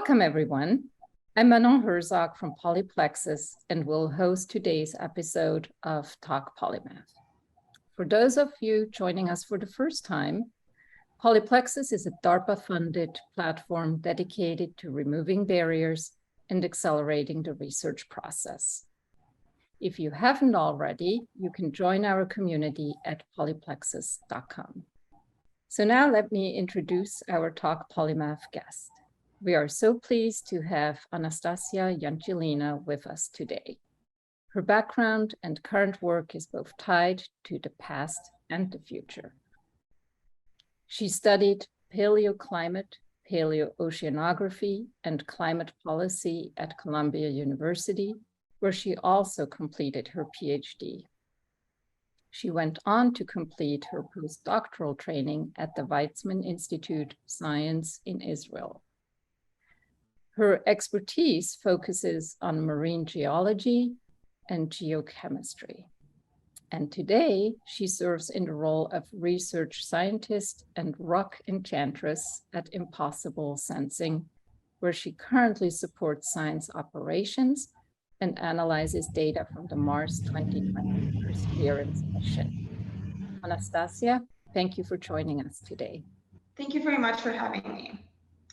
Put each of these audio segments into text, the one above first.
Welcome, everyone. I'm Manon Herzog from Polyplexus and will host today's episode of Talk Polymath. For those of you joining us for the first time, Polyplexus is a DARPA-funded platform dedicated to removing barriers and accelerating the research process. If you haven't already, you can join our community at polyplexus.com. So now let me introduce our Talk Polymath guest. We are so pleased to have Anastasia Yanchilina with us today. Her background and current work is both tied to the past and the future. She studied paleoclimate, paleoceanography, and climate policy at Columbia University, where she also completed her Ph.D. She went on to complete her postdoctoral training at the Weizmann Institute of Science in Israel. Her expertise focuses on marine geology and geochemistry. And today, she serves in the role of research scientist and rock enchantress at Impossible Sensing, where she currently supports science operations and analyzes data from the Mars 2020 Perseverance mission. Anastasia, thank you for joining us today. Thank you very much for having me.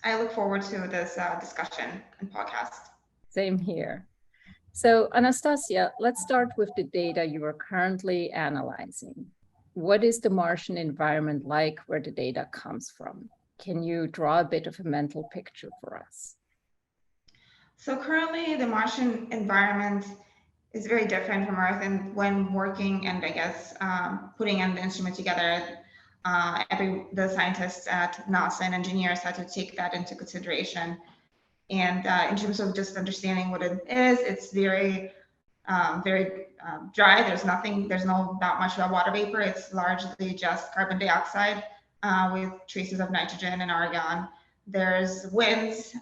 I look forward to this discussion and podcast. Same here. So Anastasia, let's start with the data you are currently analyzing. What is the Martian environment like where the data comes from? Can you draw a bit of a mental picture for us? So currently the Martian environment is very different from Earth, and when working and putting an instrument together, the scientists at NASA and engineers had to take that into consideration. And in terms of just understanding what it is, it's very dry. There's not much water vapor. It's largely just carbon dioxide with traces of nitrogen and argon. There's winds.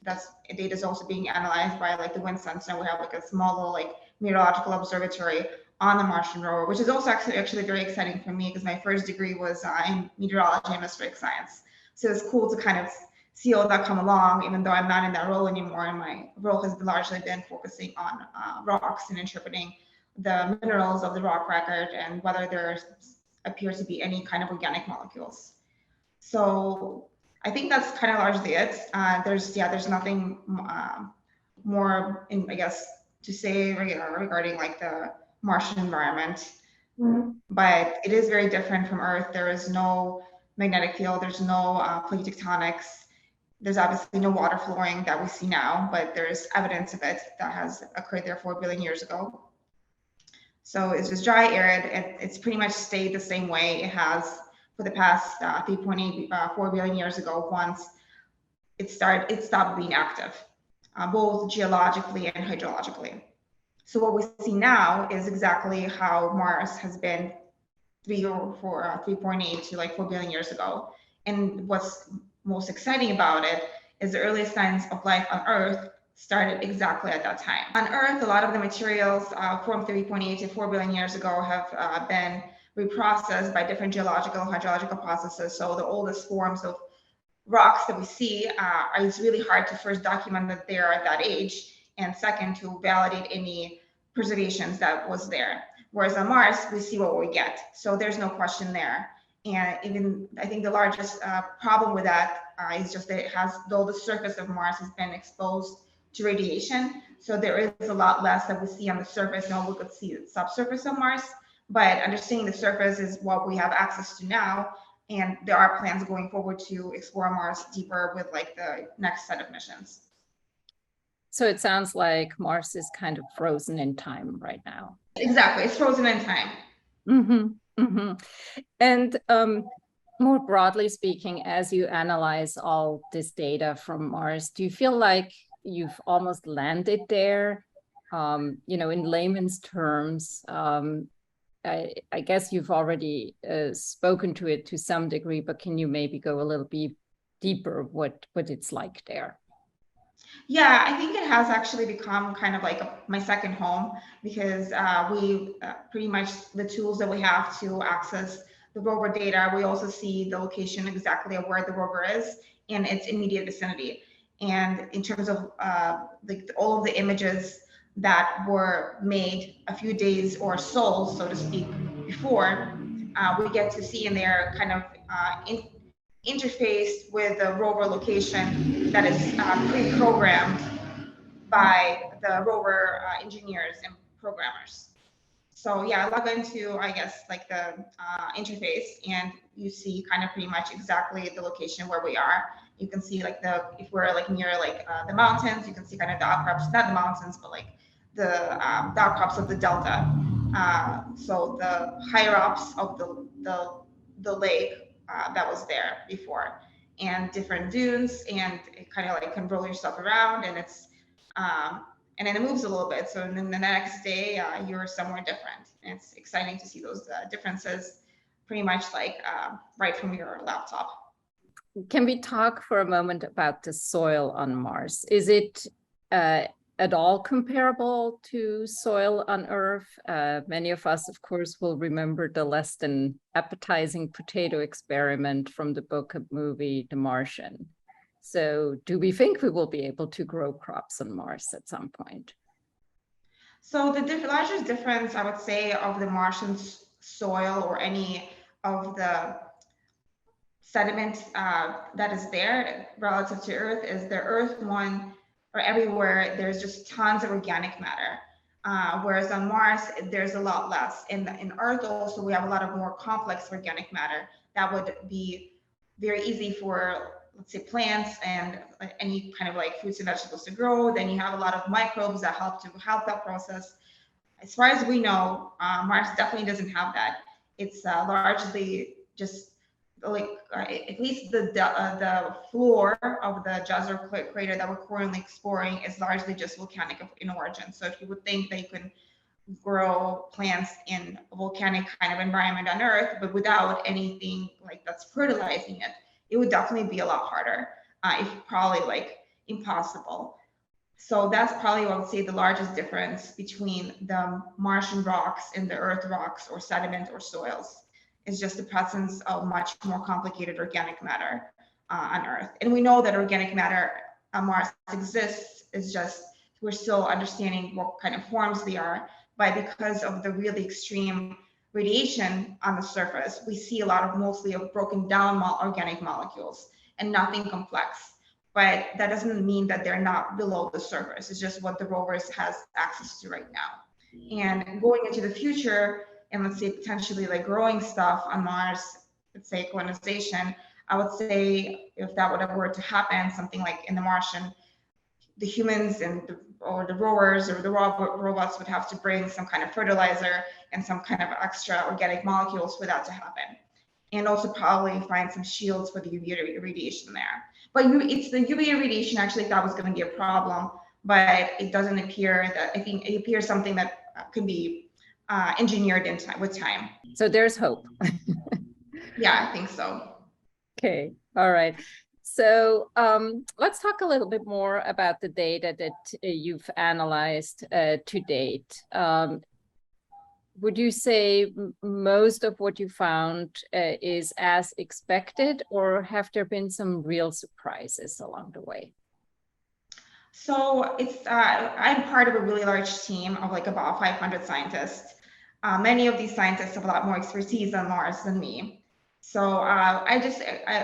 Data is also being analyzed by the wind sensor. We have a small little meteorological observatory on the Martian rover, which is also actually very exciting for me because my first degree was in meteorology and atmospheric science. So it's cool to kind of see all that come along, even though I'm not in that role anymore. And my role has largely been focusing on rocks and interpreting the minerals of the rock record and whether there appears to be any kind of organic molecules. So I think that's kind of largely it. There's nothing more to say regarding the Martian environment, but it is very different from Earth. There is no magnetic field. There's no plate tectonics. There's obviously no water flowing that we see now, but there's evidence of it that has occurred there 4 billion years ago. So it's just dry, arid, and it's pretty much stayed the same way it has for the past 3.4 billion years ago. Once it stopped being active, both geologically and hydrologically. So what we see now is exactly how Mars has been 3.8 to 4 billion years ago. And what's most exciting about it is the earliest signs of life on Earth started exactly at that time. On Earth, a lot of the materials from 3.8 to 4 billion years ago have been reprocessed by different geological and hydrological processes. So the oldest forms of rocks that we see it's really hard to first document that they are at that age, and second, to validate any preservations that was there. Whereas on Mars, we see what we get. So there's no question there. And even I think the largest problem with that is just that though the surface of Mars has been exposed to radiation, so there is a lot less that we see on the surface. Now we could see the subsurface of Mars, but understanding the surface is what we have access to now. And there are plans going forward to explore Mars deeper with the next set of missions. So it sounds like Mars is kind of frozen in time right now. Exactly, it's frozen in time. Mm-hmm, mm-hmm. And more broadly speaking, as you analyze all this data from Mars, do you feel like you've almost landed there? In layman's terms, I guess you've already spoken to it to some degree, but can you maybe go a little bit deeper what it's like there? Yeah, I think it has actually become kind of my second home because we pretty much the tools that we have to access the rover data, we also see the location exactly of where the rover is in its immediate vicinity. And in terms of all of the images that were made a few days or so to speak, before, we get to see in there kind of interfaced with the rover location that is pre-programmed by the rover engineers and programmers. So yeah, I log into, I guess, like the interface, and you see kind of pretty much exactly the location where we are. You can see like if we're like near like the mountains, you can see kind of the outcrops, not the mountains, but like the outcrops of the delta. So the higher ups of the lake that was there before, and different dunes, and it kind of like can roll yourself around, and it's and then it moves a little bit. So then the next day, you're somewhere different. And it's exciting to see those differences pretty much like right from your laptop. Can we talk for a moment about the soil on Mars? Is it at all comparable to soil on Earth? Many of us, of course, will remember the less than appetizing potato experiment from the book and movie The Martian. So do we think we will be able to grow crops on Mars at some point? So the largest difference, I would say, of the Martian soil or any of the sediment that is there relative to Earth is the Earth one, or everywhere, there's just tons of organic matter. Whereas on Mars, there's a lot less. In Earth also, we have a lot of more complex organic matter that would be very easy for, let's say, plants and any kind of like fruits and vegetables to grow. Then you have a lot of microbes that help that process. As far as we know, Mars definitely doesn't have that. It's largely just like at least the floor of the Jezero crater that we're currently exploring is largely just volcanic in origin. So if you would think that you can grow plants in a volcanic kind of environment on Earth, but without anything like that's fertilizing it, it would definitely be a lot harder, if probably like impossible. So that's probably what I would say the largest difference between the Martian rocks and the Earth rocks or sediment or soils is just the presence of much more complicated organic matter on Earth. And we know that organic matter on Mars exists, it's just we're still understanding what kind of forms they are. But because of the really extreme radiation on the surface, we see a lot of mostly of broken down organic molecules and nothing complex. But that doesn't mean that they're not below the surface. It's just what the rovers has access to right now. And going into the future, and let's say potentially like growing stuff on Mars, let's say colonization, I would say if that would were to happen, something like in the Martian, the humans or the rovers or the robots would have to bring some kind of fertilizer and some kind of extra organic molecules for that to happen. And also probably find some shields for the UV radiation there. But it's the UV radiation actually that was going to be a problem, but it doesn't appear that, I think it appears something that could be engineered in time with time. So there's hope. Yeah, I think so. Okay, all right. So let's talk a little bit more about the data that you've analyzed to date. Would you say most of what you found is as expected, or have there been some real surprises along the way? So it's I'm part of a really large team of like about 500 scientists. Many of these scientists have a lot more expertise on Mars than me. So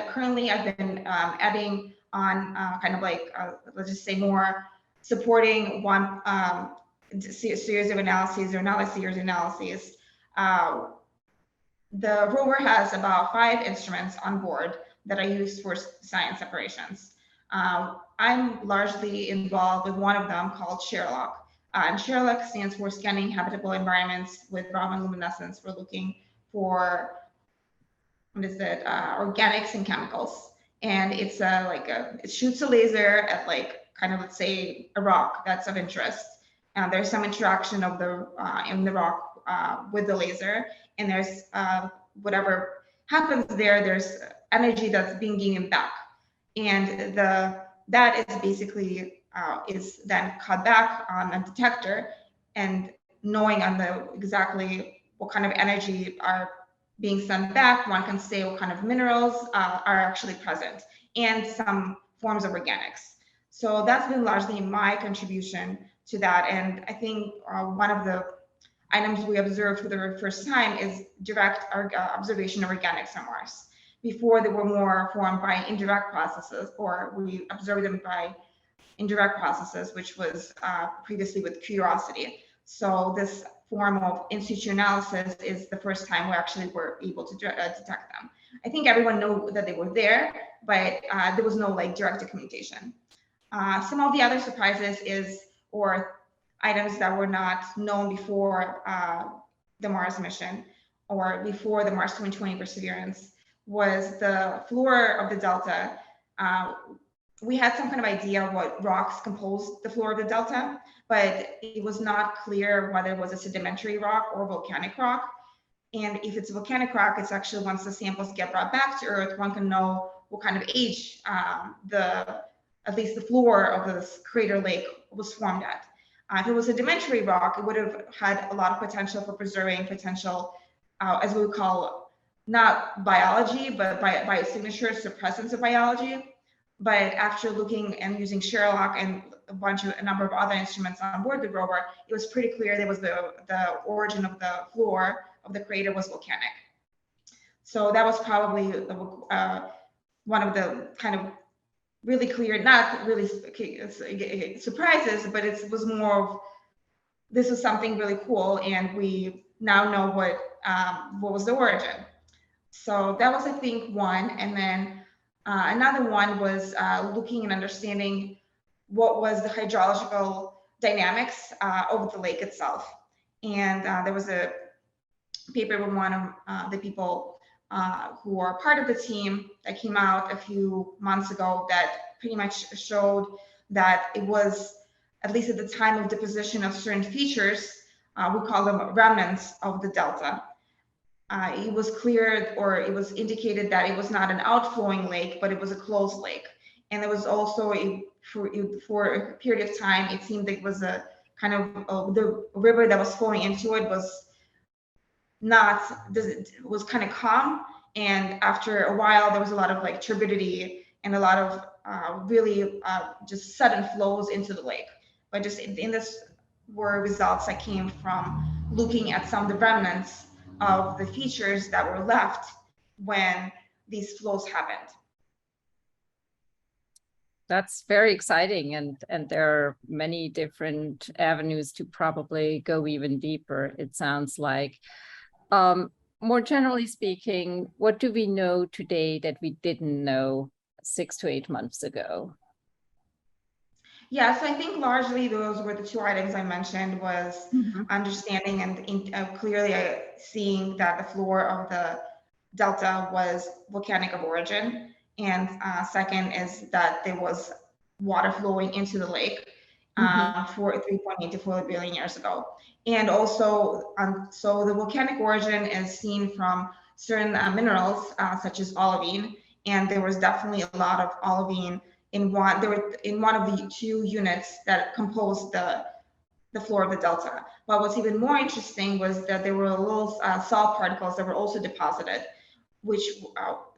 currently I've been adding on kind of like, let's just say more supporting one series of analyses or not a series of analyses. The rover has about 5 instruments on board that I use for science operations. I'm largely involved with one of them called ShareLock. And ShareLock stands for Scanning Habitable Environments with Raman Luminescence. We're looking for, organics and chemicals. And it's it shoots a laser at like kind of, let's say, a rock that's of interest. And there's some interaction of the in the rock with the laser, and there's whatever happens there. There's energy that's being given back, and that is basically is then cut back on a detector, and knowing on the exactly what kind of energy are being sent back, one can say what kind of minerals are actually present and some forms of organics. So that's been largely my contribution to that. And I think one of the items we observed for the first time is direct observation of organics on Mars. Before, they were more formed by indirect processes, or we observed them by indirect processes, which was previously with curiosity. So this form of in situ analysis is the first time we actually were able to detect them. I think everyone knew that they were there, but there was no like direct documentation. Some of the other surprises or items that were not known before the Mars mission or before the Mars 2020 Perseverance was the floor of the delta. We had some kind of idea of what rocks composed the floor of the delta, but it was not clear whether it was a sedimentary rock or volcanic rock. And if it's a volcanic rock, it's actually once the samples get brought back to Earth, one can know what kind of age at least the floor of this crater lake was formed at. If it was a sedimentary rock, it would have had a lot of potential for preserving potential, as we would call, not biology, but biosignatures, the presence of biology. But after looking and using Sherlock and a number of other instruments on board the rover, it was pretty clear there was the origin of the floor of the crater was volcanic. So that was probably one of the kind of really clear, not really surprises, but it was more of, this was something really cool, and we now know what was the origin. So that was, I think, one. And then another one was looking and understanding what was the hydrological dynamics of the lake itself. And there was a paper from one of the people who are part of the team that came out a few months ago that pretty much showed that it was, at least at the time of deposition of certain features, we call them remnants of the delta. It was clear, or it was indicated that it was not an outflowing lake, but it was a closed lake. And there was also for a period of time, it seemed like it was a kind of the river that was flowing into it was kind of calm, and after a while there was a lot of like turbidity and a lot of really just sudden flows into the lake. But just in this were results that came from looking at some of the remnants of the features that were left when these flows happened. That's very exciting, and there are many different avenues to probably go even deeper, it sounds like. More generally speaking, what do we know today that we didn't know 6 to 8 months ago? Yeah, so I think largely those were the two items I mentioned, was understanding and clearly seeing that the floor of the delta was volcanic of origin. And second is that there was water flowing into the lake for 3.8 to 4 billion years ago. And also, so the volcanic origin is seen from certain minerals, such as olivine. And there was definitely a lot of olivine in one of the two units that composed the floor of the delta. But what's even more interesting was that there were little salt particles that were also deposited, which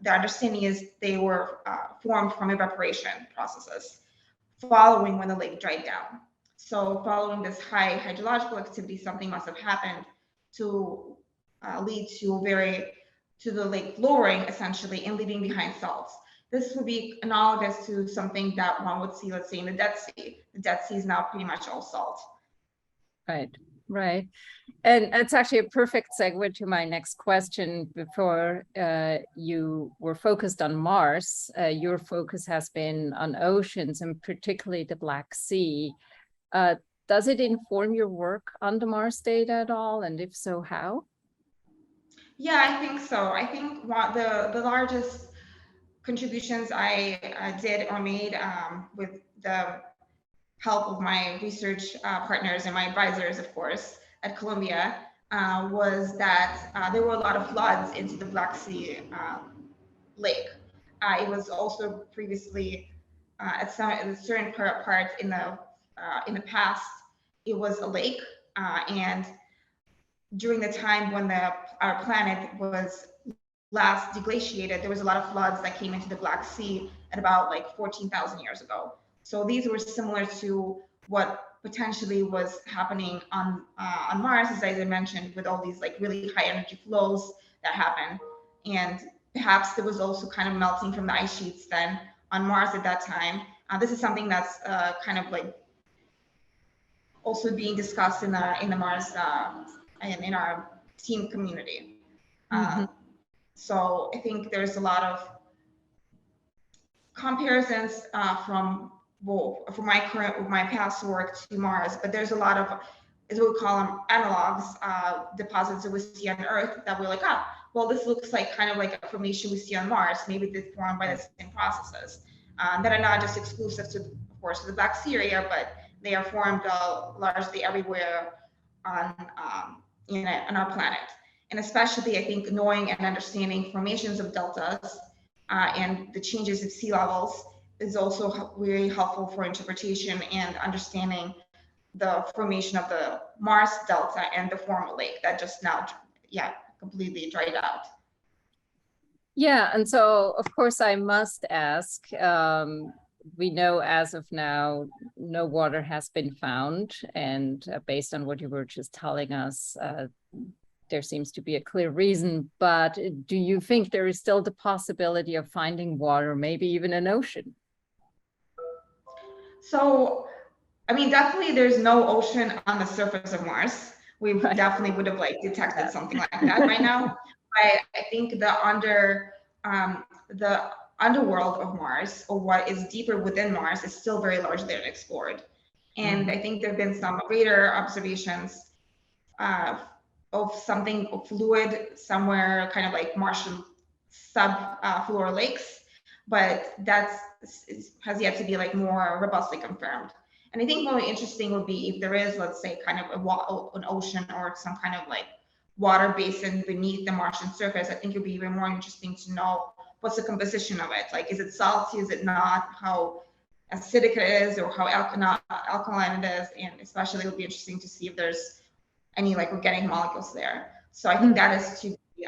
the understanding is they were formed from evaporation processes following when the lake dried down. So following this high hydrological activity, something must have happened to lead to the lake lowering essentially and leaving behind salts. This would be analogous to something that one would see, let's say, in the Dead Sea. The Dead Sea is now pretty much all salt. Right, right. And it's actually a perfect segue to my next question. Before you were focused on Mars, your focus has been on oceans, and particularly the Black Sea. Does it inform your work on the Mars data at all? And if so, how? Yeah, I think so. I think the largest contributions I did or made with the help of my research partners and my advisors, of course, at Columbia, was that there were a lot of floods into the Black Sea lake. It was also previously at certain parts in the past, it was a lake, and during the time when our planet was last deglaciated, there was a lot of floods that came into the Black Sea at about like 14,000 years ago. So these were similar to what potentially was happening on Mars, as I mentioned, with all these like really high energy flows that happen. And perhaps there was also kind of melting from the ice sheets then on Mars at that time. This is something that's kind of like also being discussed in the Mars and in our team community. So I think there's a lot of comparisons from my past work to Mars, but there's a lot of, as we call them, analogs, deposits that we see on Earth that we're like, well, this looks like kind of like a formation we see on Mars. Maybe they're formed by the same processes that are not just exclusive to, of course, the bacteria, but they are formed largely everywhere on our planet. And especially, I think, knowing and understanding formations of deltas and the changes of sea levels is also very helpful for interpretation and understanding the formation of the Mars delta and the former lake that just now, completely dried out. Yeah, and so of course I must ask, we know as of now, no water has been found, and based on what you were just telling us, there seems to be a clear reason, but do you think there is still the possibility of finding water, maybe even an ocean? So, I mean, definitely there's no ocean on the surface of Mars. We definitely would have like detected something like that right now. But I think the underworld of Mars, or what is deeper within Mars, is still very largely unexplored. And I think there have been some radar observations of something fluid somewhere, kind of like Martian subfluor lakes, but that has yet to be like more robustly confirmed. And I think more interesting would be if there is, let's say, kind of an ocean or some kind of like water basin beneath the Martian surface. I think it would be even more interesting to know what's the composition of it. Like, is it salty? Is it not? How acidic it is, or how alkaline it is? And especially, it would be interesting to see if there's any like organic molecules there. So I think that is to be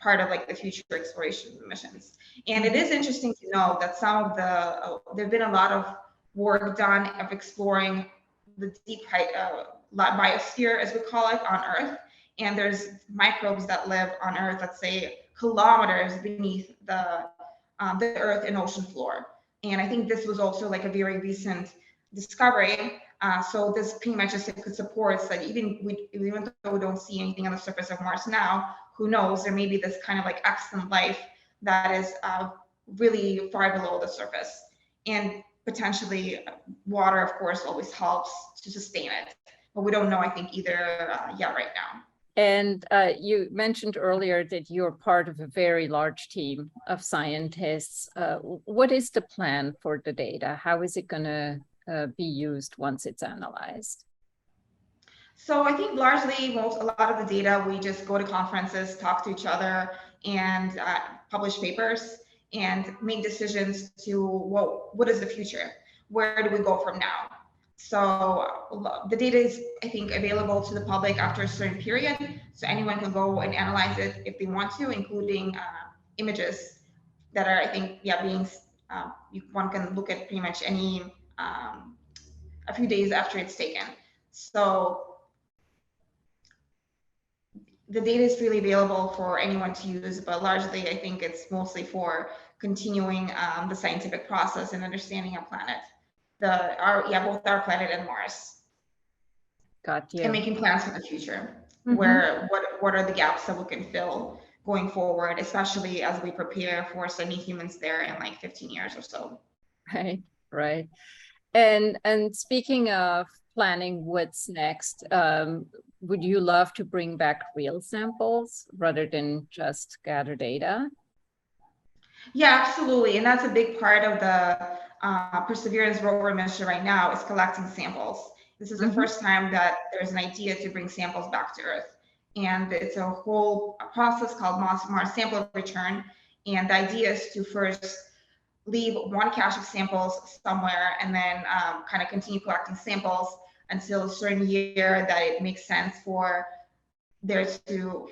part of like the future exploration missions. And it is interesting to know that some of the there've been a lot of work done of exploring the deep biosphere, as we call it, on Earth. And there's microbes that live on Earth, let's say kilometers beneath the Earth and ocean floor. And I think this was also like a very recent discovery. So this pretty much just supports that even though we don't see anything on the surface of Mars now, who knows, there may be this kind of like extant life that is really far below the surface. And potentially water, of course, always helps to sustain it. But we don't know, I think, either yet right now. And you mentioned earlier that you're part of a very large team of scientists. What is the plan for the data? How is it going to be used once it's analyzed? So I think largely a lot of the data, we just go to conferences, talk to each other, and publish papers and make decisions to what is the future? Where do we go from now? So the data is, I think, available to the public after a certain period. So anyone can go and analyze it if they want to, including images that are, I think, one can look at pretty much any, a few days after it's taken. So the data is freely available for anyone to use, but largely I think it's mostly for continuing the scientific process and understanding our planet, both our planet and Mars. Got you. And making plans for the future, where what are the gaps that we can fill going forward, especially as we prepare for sending humans there in like 15 years or so. Right. And speaking of planning what's next, would you love to bring back real samples rather than just gather data? Yeah, absolutely. And that's a big part of the Perseverance rover mission right now, is collecting samples. This is the first time that there's an idea to bring samples back to Earth. And it's a whole process called Mars sample return. And the idea is to first leave one cache of samples somewhere and then kind of continue collecting samples until a certain year that it makes sense for there to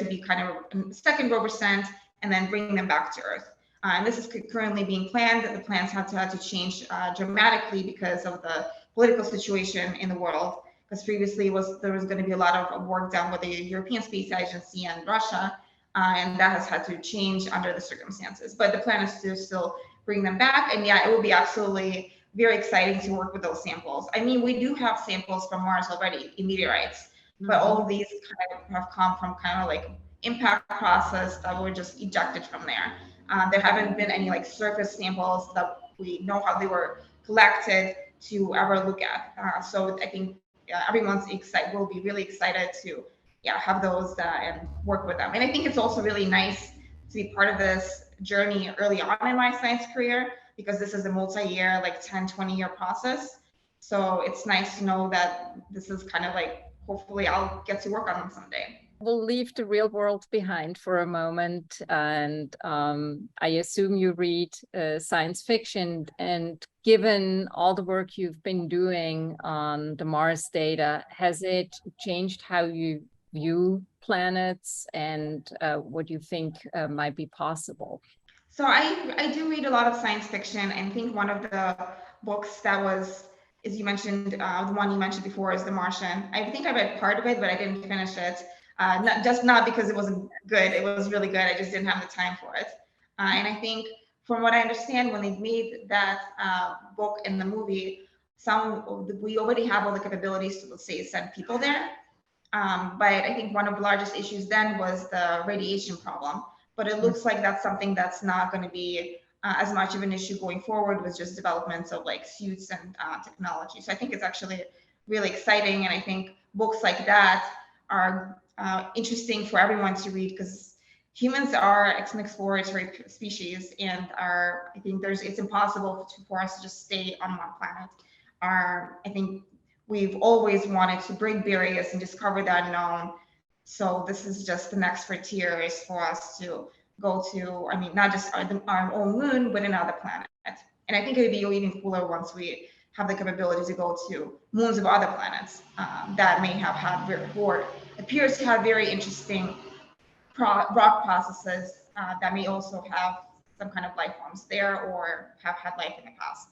be kind of a second rover sent, and then bring them back to Earth. And this is currently being planned. The plans had to change dramatically because of the political situation in the world. Because previously there was going to be a lot of work done with the European Space Agency and Russia, and that has had to change under the circumstances. But the plan is to still bring them back, and yeah, it will be absolutely very exciting to work with those samples. I mean, we do have samples from Mars already in meteorites, but all of these kind of have come from kind of like impact process that were just ejected from there. There haven't been any like surface samples that we know how they were collected to ever look at. So I think everyone's excited. Will be really excited to have those and work with them. And I think it's also really nice to be part of this journey early on in my science career, because this is a multi-year, like 10, 20-year process. So it's nice to know that this is kind of like, hopefully I'll get to work on them someday. We'll leave the real world behind for a moment. And I assume you read science fiction. And given all the work you've been doing on the Mars data, has it changed how you view planets and what you think might be possible? So I do read a lot of science fiction, and I think one of the books that was, as you mentioned, the one you mentioned before is The Martian. I think I read part of it, but I didn't finish it. Not because it wasn't good. It was really good. I just didn't have the time for it. And I think, from what I understand, when they made that book in the movie, we already have all the capabilities to, let's say, send people there. But I think one of the largest issues then was the radiation problem. But it looks like that's something that's not going to be as much of an issue going forward, with just developments of like suits and technology. So I think it's actually really exciting. And I think books like that are interesting for everyone to read, because humans are an exploratory species, and I think it's impossible for us to just stay on one planet. I think we've always wanted to break barriers and discover the unknown. So this is just the next frontier, is for us to go to, I mean, not just our own moon, but another planet. And I think it would be even cooler once we have the capability to go to moons of other planets that may have had, or appears to have very interesting rock processes that may also have some kind of life forms there, or have had life in the past.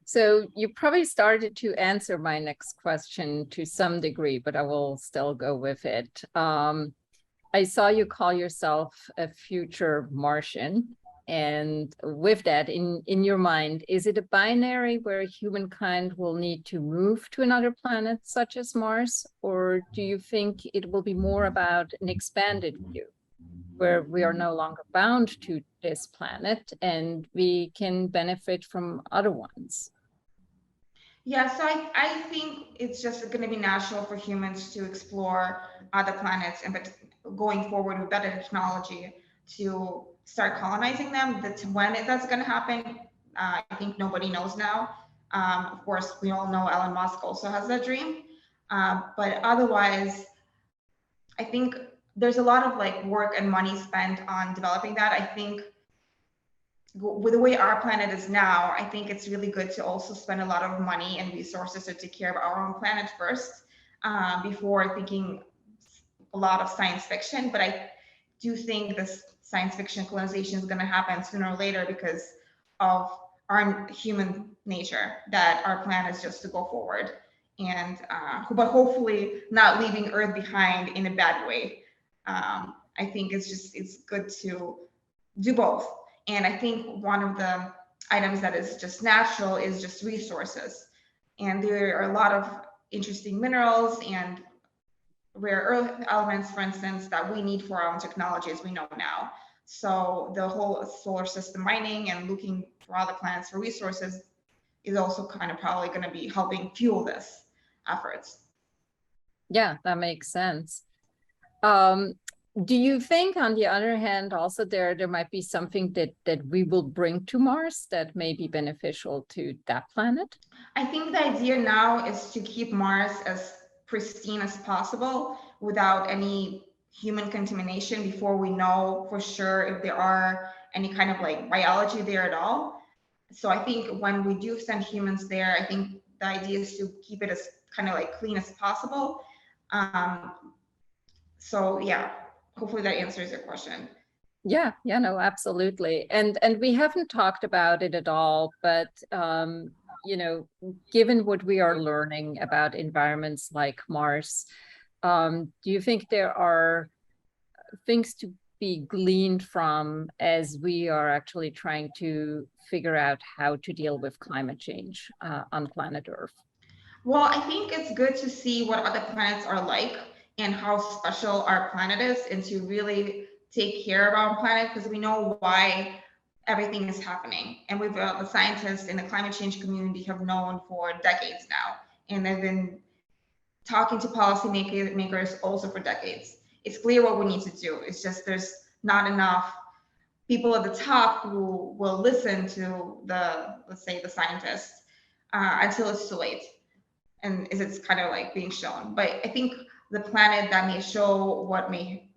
So you probably started to answer my next question to some degree, but I will still go with it. I saw you call yourself a future Martian. And with that, in your mind, is it a binary where humankind will need to move to another planet such as Mars? Or do you think it will be more about an expanded view, where we are no longer bound to this planet and we can benefit from other ones? Yeah, so I think it's just going to be natural for humans to explore other planets, and but going forward with better technology to start colonizing them. That's when that's going to happen. I think nobody knows now. Of course, we all know Elon Musk also has that dream, but otherwise, I think there's a lot of like work and money spent on developing that. I think with the way our planet is now, I think it's really good to also spend a lot of money and resources to take care of our own planet first, before thinking a lot of science fiction. But I do think this science fiction colonization is going to happen sooner or later, because of our human nature, that our plan is just to go forward, and but hopefully not leaving Earth behind in a bad way. I think it's good to do both. And I think one of the items that is just natural is just resources. And there are a lot of interesting minerals and rare earth elements, for instance, that we need for our own technology, as we know now. So the whole solar system mining and looking for other planets for resources is also kind of probably going to be helping fuel this efforts. Yeah, that makes sense. Do you think, on the other hand, also there might be something that we will bring to Mars that may be beneficial to that planet? I think the idea now is to keep Mars as pristine as possible without any human contamination before we know for sure if there are any kind of like biology there at all. So I think when we do send humans there, I think the idea is to keep it as kind of like clean as possible. So yeah, hopefully that answers your question. Yeah, yeah, no, absolutely. And we haven't talked about it at all, but you know, given what we are learning about environments like Mars, do you think there are things to be gleaned from as we are actually trying to figure out how to deal with climate change on planet Earth? Well, I think it's good to see what other planets are like and how special our planet is, and to really take care of our planet, because we know why everything is happening. And we've the scientists in the climate change community have known for decades now, and they've been talking to policymakers also for decades. It's clear what we need to do. It's just there's not enough people at the top who will listen to the, let's say, the scientists until it's too late, and is it's kind of like being shown. But I think the planet that may show what may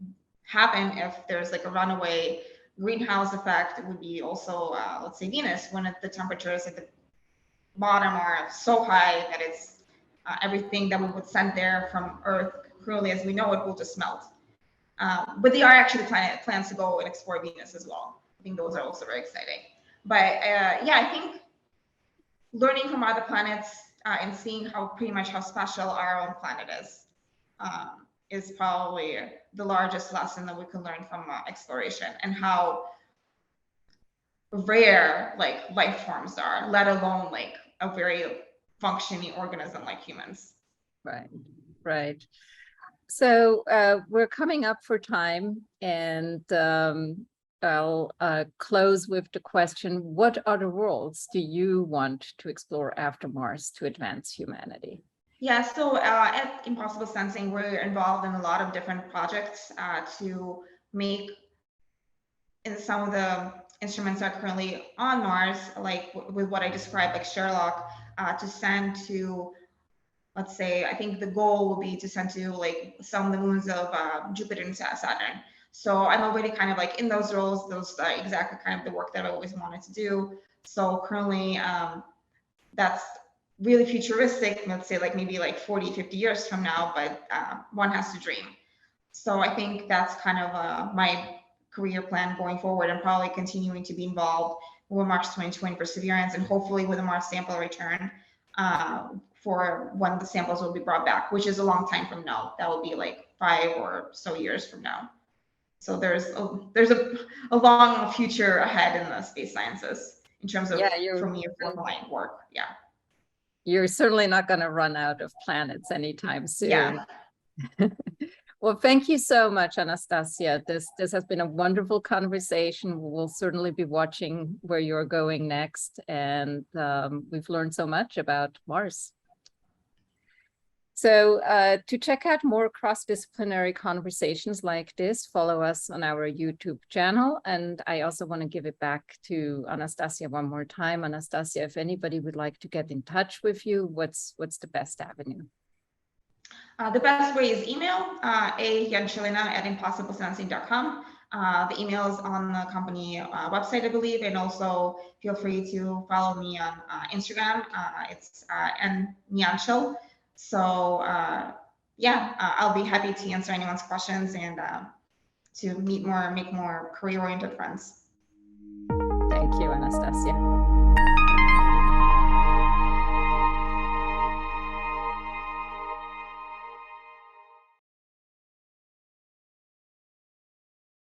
happen if there's like a runaway greenhouse effect would be also, let's say, Venus, when the temperatures at the bottom are so high that it's everything that we would send there from Earth, currently as we know it, will just melt. But they are actually plans to go and explore Venus as well. I think those are also very exciting. But yeah, I think learning from other planets and seeing how pretty much how special our own planet is probably the largest lesson that we can learn from exploration, and how rare like life forms are, let alone like a very functioning organism like humans. Right, right. So we're coming up for time, and I'll close with the question, what other worlds do you want to explore after Mars to advance humanity? Yeah, so at Impossible Sensing, we're involved in a lot of different projects to make in some of the instruments that are currently on Mars, like with what I described, like Sherlock, to send to, let's say, I think the goal will be to send to like some of the moons of Jupiter and Saturn. So I'm already kind of like in those roles, those exactly kind of the work that I always wanted to do. So currently, that's really futuristic, let's say like maybe like 40, 50 years from now, but one has to dream. So I think that's kind of my career plan going forward, and probably continuing to be involved with Mars 2020 Perseverance, and hopefully with a Mars sample return for when the samples will be brought back, which is a long time from now. That will be like 5 or so years from now. So there's a long future ahead in the space sciences in terms of, for me, formulating work. Yeah. You're certainly not going to run out of planets anytime soon. Yeah. Well, thank you so much, Anastasia. This has been a wonderful conversation. We'll certainly be watching where you're going next, and we've learned so much about Mars. So to check out more cross-disciplinary conversations like this, follow us on our YouTube channel. And I also want to give it back to Anastasia one more time. Anastasia, if anybody would like to get in touch with you, what's the best avenue? The best way is email, Yanchilina@impossiblesensing.com. The email is on the company website, I believe, and also feel free to follow me on Instagram. It's Nyanchil. So yeah, I'll be happy to answer anyone's questions and to make more career-oriented friends. Thank you, Anastasia.